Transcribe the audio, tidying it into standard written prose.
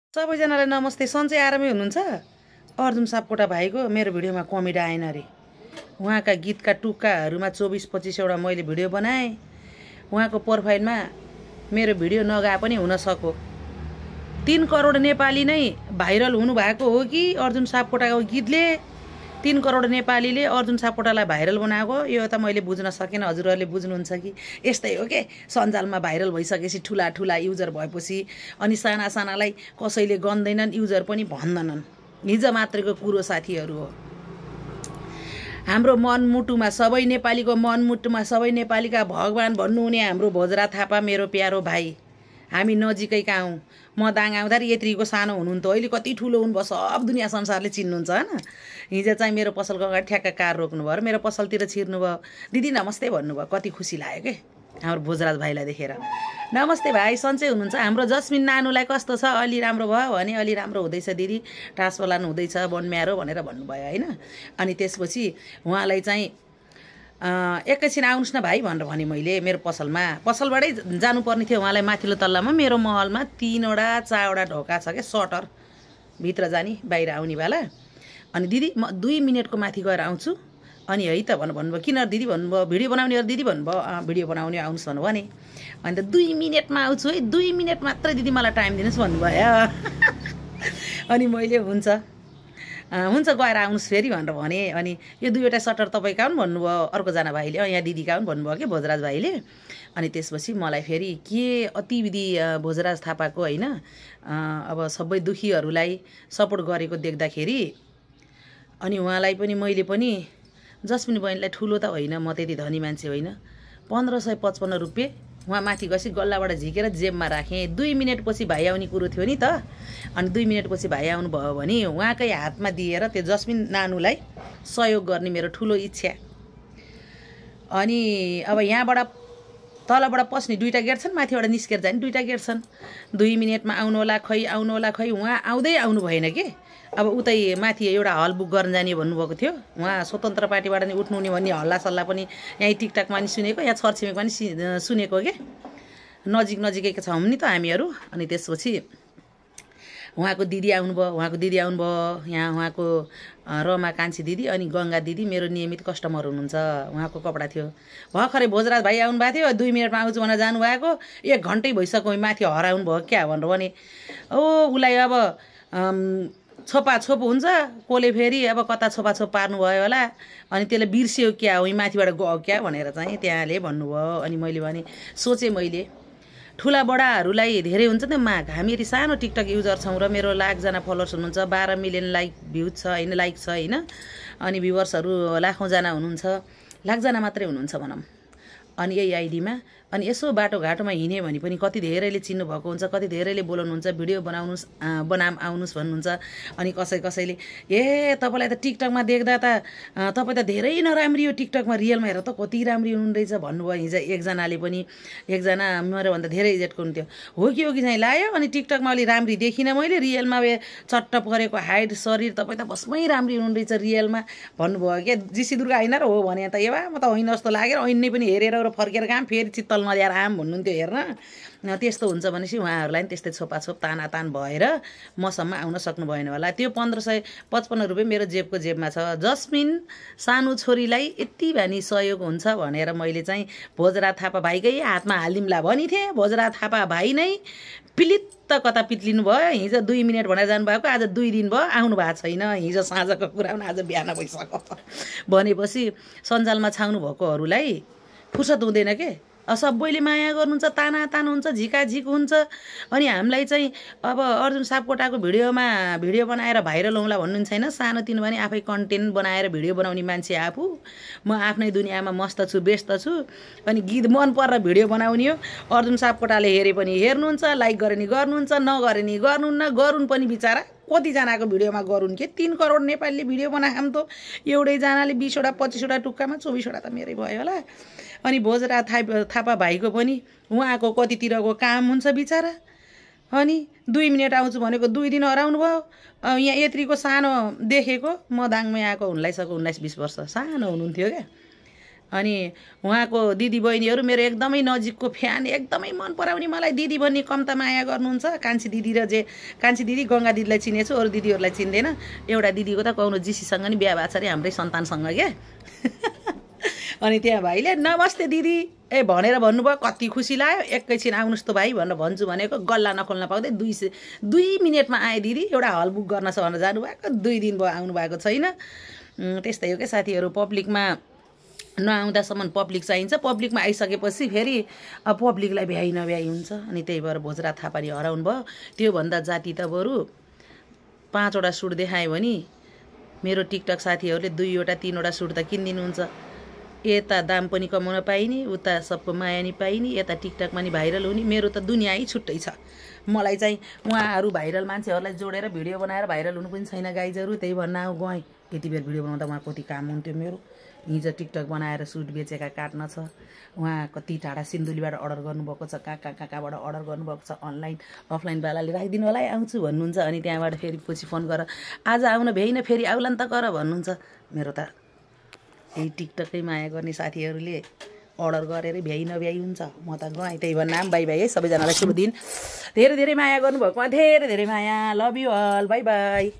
सबैजनालाई नमस्ते। सन्चै आरामै हुनुहुन्छ? अर्जुन सापकोटा भाइको मेरो भिडियोमा कमेडी आएन अरे। उहाँका गीतका टुक्काहरूमा 24-25वटा मैले भिडियो बनाएँ। उहाँको प्रोफाइलमा मेरो भिडियो नगए पनि हुन सक्यो। 3 करोड नेपाली नै भाइरल हुनुभएको हो कि अर्जुन सापकोटाको गीतले 3 करोड नेपालीले अर्जुन सापकोटालाई भाइरल बनाएको? यो त मैले बुझ्न सकेन। हजुरहरूले बुझ्नुहुन्छ कि? यस्तै हो के, सञ्जालमा भाइरल भइसकेपछि ठुला ठुला युजर भएपछि अनि साना सानालाई कसैले गन्दैनन्, युजर पनि भन्दैनन्। हिजो मात्रैको कुरो साथीहरू हो। हाम्रो मनमुटुमा, सबै नेपालीको मनमुटुमा, सबै नेपालीका भगवान भन्नुहुने हाम्रो भोजरा थापा मेरो प्यारो भाइ। हामी नजिकैका हौँ। म दाङ आउँदाखेरि यत्रीको सानो हुनुहुन्थ्यो, अहिले कति ठुलो हुनुभयो, सब दुनियाँ संसारले चिन्नुहुन्छ होइन। हिजो चाहिँ मेरो पसलको अगाडि ठ्याक्क कार रोक्नुभयो र मेरो पसलतिर छिर्नुभयो। दिदी नमस्ते भन्नुभयो। कति खुसी लाग्यो के हाम्रो भोजराज भाइलाई देखेर। नमस्ते भाइ, सन्चै हुनुहुन्छ? हाम्रो जस्मिन नानुलाई कस्तो छ? अलि राम्रो भयो भने? अलि राम्रो हुँदैछ दिदी, ट्रान्सप्लान्ट हुँदैछ, बोनम्यारो भनेर भन्नुभयो होइन। अनि त्यसपछि उहाँलाई चाहिँ एकैछिन आउनुहोस् न भाइ भनेर भने मैले मेरो पसलबाटै जानुपर्ने थियो उहाँलाई। माथिल्लो तल्लामा मेरो महलमा 3वटा 4वटा ढोका छ क्या, सटर, भित्र जाने बाहिर आउने वाला। अनि दिदी म 2 मिनटको माथि गएर आउँछु अनि है त भन्नुभयो। किन दिदी भन्नुभयो? भिडियो बनाउने हो दिदी भन्नुभयो। भिडियो बनाउने आउनुहोस् भन्नुभयो भने। अनि त 2 मिनटमा आउँछु है, 2 मिनट मात्रै दिदी मलाई टाइम दिनुहोस् भन्नुभयो। अनि मैले हुन्छ गएर आउनुहोस् फेरि भनेर भने। अनि यो 2वटा सटर तपाईँका हुन् भन्नुभयो अर्कोजना भाइले। यहाँ दिदीका हुन् भन्नुभयो कि भोजराज भाइले। अनि त्यसपछि मलाई फेरि के अतिविधि भोजराज थापाको होइन अब सबै दुखीहरूलाई सपोर्ट गरेको देख्दाखेरि अनि उहाँलाई पनि मैले पनि, जस्मिन बहिनीलाई ठुलो त होइन, म त्यति धनी मान्छे होइन, 1555 रुपियाँ उहाँ माथि गएपछि गल्लाबाट झिकेर जेबमा राखेँ। 2 मिनटपछि भाइ आउने कुरो थियो नि त। अनि 2 मिनटपछि भाइ आउनुभयो भने उहाँकै हातमा दिएर त्यो जस्मिन नानुलाई सहयोग गर्ने मेरो ठुलो इच्छा। अनि अब यहाँबाट तलबाट पस्ने 2टा गेट छन्, माथिबाट निस्केर जाने 2टा गेट छन्। 2 मिनटमा आउनु होला खै, आउनु होला खै। उहाँ आउँदै आउनु भएन कि। अब उतै माथि एउटा हल बुक गर्न जाने भन्नुभएको थियो। उहाँ स्वतन्त्र पार्टीबाट नि उठ्नुहुने भन्ने हल्लासल्ला पनि यहीँ टिकटकमा नि सुनेको, यहाँ छरछिमेकमा नि सुनेको के। नजिकैका छौँ नि त हामीहरू। अनि त्यसपछि उहाँको दिदी आउनुभयो। यहाँ उहाँको रमा कान्छी दिदी अनि गङ्गा दिदी मेरो नियमित कस्टमर हुनुहुन्छ। उहाँको कपडा थियो। भर्खरै भोजराज भाइ आउनुभएको थियो, 2 मिनटमा आउँछु भनेर जानुभएको, 1 घन्टै भइसक्यो माथि हराउनु भयो क्या भनेर भने। उसलाई अब छोपाछोप हुन्छ कसले फेरि अब कता छोपाछोप पार्नुभयो होला। अनि त्यसले बिर्स्यो क्या, उहीँ माथिबाट गयो क्या भनेर चाहिँ त्यहाँले भन्नुभयो। अनि मैले भने सोचेँ मैले, ठुला बडाहरूलाई धेरै हुन्छ नि माग। हामी यति सानो टिकटक युजर छौँ र मेरो लाखजना फलोवर्स हुनुहुन्छ, 12 मिलियन भ्युज छ होइन, लाइक छ होइन। अनि भ्युवर्सहरू लाखौँजना हुनुहुन्छ, लाखजना मात्रै हुनुहुन्छ भनौँ। अनि यही आइडीमा अनि यसो बाटोघाटोमा हिँड्यो भने पनि कति धेरैले चिन्नु भएको हुन्छ, कति धेरैले बोलाउनुहुन्छ, भिडियो आउनुहोस् भन्नुहुन्छ। अनि कसैले तपाईँलाई त टिकटकमा देख्दा त तपाईँ त धेरै नराम्री हो, टिकटकमा रियलमा हेर त कति राम्री हुनुहुँदैछ भन्नुभयो। हिजो एकजना मरोभन्दा धेरै इज्जतको हुन्थ्यो। हो कि चाहिँ लायो। अनि टिकटकमा अलि राम्री देखिनँ मैले, रियलमा चट्ट परेको हाइट शरीर तपाईँ त बसमै राम्री हुनुहुँदैछ रियलमा भन्नुभयो क्या। जिसी दुर्गा होइन र हो भने त म त होइन जस्तो लागेर ऐनै पनि हेरेर फर्केर गएँ, फेरि चित्त नदिएर आम भन्नुहुन्थ्यो हेर्न। त्यस्तो हुन्छ भनेपछि उहाँहरूलाई पनि त्यस्तै छोपाछोप तानातान भएर मसम्म आउन सक्नु भएन होला। त्यो 1555 रुपियाँ मेरो जेबमा छ। जस्मिन सानो छोरीलाई यति भनी सहयोग हुन्छ भनेर मैले चाहिँ भोजरा थापा भाइकै हातमा हालिदिउँला भनी थिएँ। भोजरा थापा भाइ नै पिलित्त कता पित्लिनु भयो। हिजो 2 मिनट भनेर जानुभएको, आज 2 दिन भयो आउनु भएको छैन। हिजो साँझको कुरा पनि आज बिहान भइसक्यो भनेपछि सञ्जालमा छाउनु भएकोहरूलाई फुर्सद हुँदैन के। सबैले माया गर्नुहुन्छ, तानातान हुन्छ, झिकाझिक हुन्छ। अनि हामीलाई चाहिँ अब अर्जुन सापकोटाको भिडियो बनाएर भाइरल हुँला भन्नुहुन्छ छैन। सानोतिनो भने आफै कन्टेन्ट बनाएर भिडियो बनाउने मान्छे आफू। म आफ्नै दुनियाँमा मस्त छु, व्यस्त छु। अनि गीत मन परेर भिडियो बनाउने हो। अर्जुन सापकोटाले हेरे पनि हेर्नुहुन्छ, लाइक गरे नि गर्नुहुन्छ, नगरे नि गर्नुहुन्न। गरून् पनि बिचारा, कतिजनाको भिडियोमा गरून् के। 3 करोड नेपालीले भिडियो बनाएम त एउटैजनाले 20वटा 25वटा टुक्कामा 24वटा त मेरै भयो होला। अनि भोजरा थापा भाइको पनि उहाँको कतितिरको काम हुन्छ बिचारा। अनि 2 मिनट आउँछु भनेको 2 दिन हराउनु भयो। यहाँ यत्रीको सानो देखेको, म दाङमै आएको हुनलाई सक्यो 19-20 वर्ष, सानो हुनुहुन्थ्यो क्या। अनि उहाँको दिदी बहिनीहरू मेरो एकदमै नजिकको फ्यान, एकदमै मन पराउने, मलाई दिदी भन्ने कम त माया गर्नुहुन्छ। कान्छी दिदी र कान्छी दिदी गङ्गा दिदीलाई चिनेछु, अरू दिदीहरूलाई चिन्दैन। एउटा दिदीको त कौनो जीसीसँग नि बिहा भएको छ अरे, हाम्रै सन्तानसँग क्या। अनि त्यहाँ भाइले नमस्ते दिदी भनेर भन्नुभयो, कति खुसी लाग्यो। एकैछिन आउनुहोस् त भाइ भनेर भन्छु भनेको, गल्ला नखोल्न पाउँदै 2 मिनटमा आएँ दिदी, एउटा हल बुक गर्न छ भनेर जानुभएको, 2 दिन भयो आउनु भएको छैन। त्यस्तै हो क्या साथीहरू, पब्लिकमा नआउँदासम्म पब्लिक चाहिन्छ। पब्लिकमा आइसकेपछि फेरि पब्लिकलाई भ्याइ नभ्याइ हुन्छ। अनि त्यही भएर भोजराज थापाले हराउनु भयो। त्योभन्दा जाति त बरु 5वटा सुट देखायो भने मेरो टिकटक साथीहरूले 2वटा 3वटा सुट त किनिदिनुहुन्छ। यता दाम पनि कमाउन पाइने, उता सबको माया नि पाइने, यता टिकटकमा नि भाइरल हुने। मेरो त दुनियाँ छुट्टै छ। मलाई चाहिँ उहाँहरू भाइरल मान्छेहरूलाई जोडेर भिडियो बनाएर भाइरल हुनु पनि छैन गाइजहरू। त्यही भन्न गएँ। यति बेर भिडियो बनाउँदा उहाँ कति काम हुन्थ्यो मेरो। हिजो टिकटक बनाएर सुट बेचेका काट्न छ। उहाँ कति टाढा सिन्धुलीबाट अर्डर गर्नुभएको छ, कहाँबाट अर्डर गर्नुभएको छ। अनलाइन अफलाइनवालाले राखिदिनु होला है, आउँछु भन्नुहुन्छ। अनि त्यहाँबाट फेरि पछि फोन गरेर आज आउन भ्याइन, फेरि आउला नि त गर भन्नुहुन्छ। मेरो त यही टिकटकै माया गर्ने साथीहरूले अर्डर गरेरै भ्याइ नभ्याइ हुन्छ। म त गएँ। त्यही भन्न बाई बाई है सबैजनालाई, शुभ दिन। धेरै धेरै माया गर्नुभएकोमा धेरै धेरै माया। Love you all, bye by.